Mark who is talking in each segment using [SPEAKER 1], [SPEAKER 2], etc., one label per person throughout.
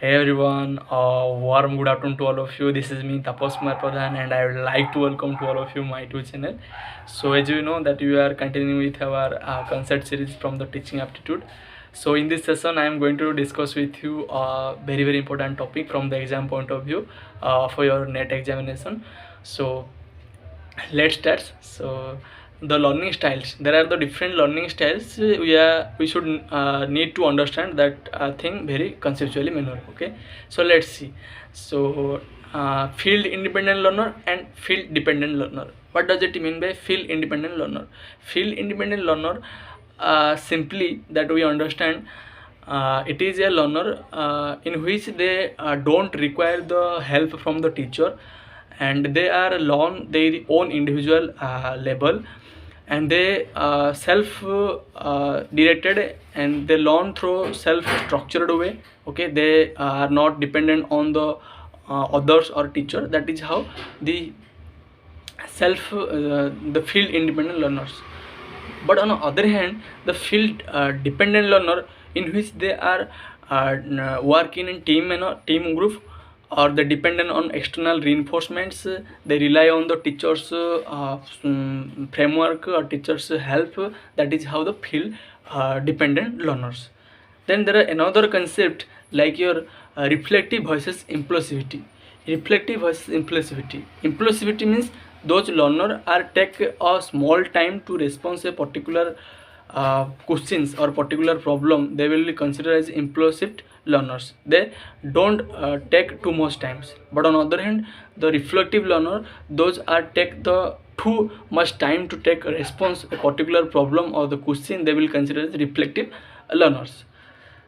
[SPEAKER 1] Hey everyone, warm good afternoon to all of you. This is me, Tapash Kumar Pradhan, and I would like to welcome to all of you my YouTube channel. So as you know that we are continuing with our concept series from the teaching aptitude. So in this session, I am going to discuss with you a very important topic from the exam point of view for your NET examination. So let's start. So the learning styles, there are the different learning styles. We should need to understand that thing very conceptually manner. Okay, so let's see. So field independent learner and field dependent learner, what does it mean by field independent learner? Field independent learner, simply that we understand, it is a learner in which they don't require the help from the teacher, and they are learn their own individual level, and they self directed, and they learn through self structured way. Okay, they are not dependent on the others or teacher. That is how the the field independent learners. But on the other hand, the field dependent learner, in which they are working in team and team group, or they dependent on external reinforcements. They rely on the teachers framework or teachers help. That is how the field dependent learners. Then there are another concept like your reflective versus impulsivity. Reflective versus impulsivity. Impulsivity means those learners are take a small time to respond to a particular questions or particular problem. They will be considered as impulsive learners. They don't take too much times. But on the other hand, the reflective learner, those are take the too much time to take a response a particular problem or the question. They will consider as reflective learners.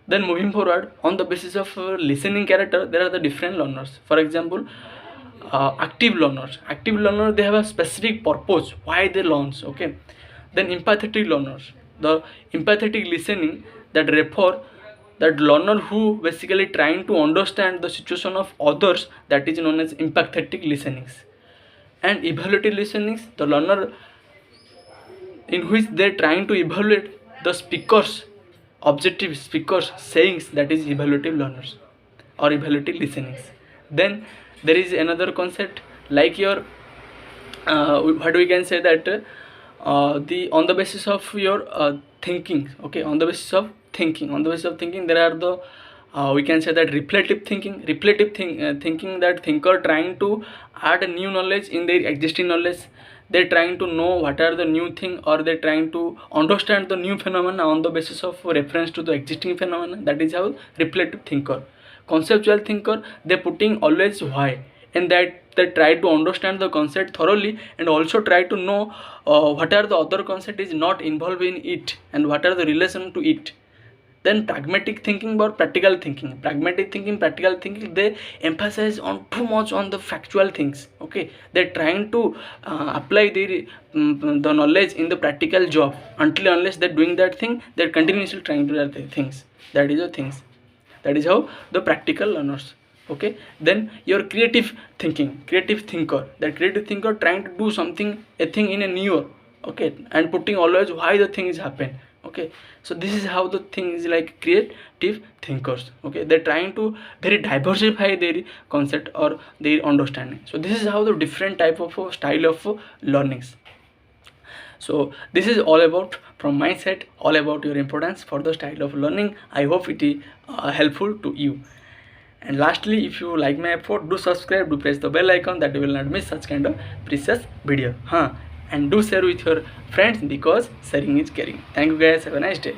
[SPEAKER 1] Then moving forward, on the basis of listening character, there are the different learners. For example, active learners. Active learners, they have a specific purpose why they learn. Okay. Then empathetic learners. The empathetic listening, that refer that learner who basically trying to understand the situation of others, that is known as empathetic listenings. And evaluative listenings, the learner in which they trying to evaluate the speakers objective speakers sayings, that is evaluative learners or evaluative listenings. Then there is another concept like your what we can say that the on the basis of your thinking. Okay, on the basis of thinking there are the we can say that reflective thinking. Thinking, that thinker trying to add a new knowledge in their existing knowledge. They're trying to know what are the new thing, or they're trying to understand the new phenomena on the basis of reference to the existing phenomena. That is how reflective thinker. Conceptual thinker, they're putting always why, and that they try to understand the concept thoroughly, and also try to know what are the other concept is not involved in it, and what are the relation to it. Then pragmatic thinking or practical thinking. Practical thinking, they emphasize on too much on the factual things. Okay, they're trying to apply the knowledge in the practical job. Until unless they're doing that thing, they're continuously trying to do that things. That is the things. That is how the practical learners. Okay, then your creative thinker. That creative thinker trying to do something, a thing in a new. Okay, and putting always why the thing is happen. Okay, so this is how the thing is like creative thinkers. Okay, they're trying to very diversify their concept or their understanding. So this is how the different type of style of learnings. So this is all about from my side, all about your importance for the style of learning. I hope it is helpful to you. And lastly, if you like my effort, do subscribe, do press the bell icon, that you will not miss such kind of precious video. And do share with your friends, because sharing is caring. Thank you guys, have a nice day.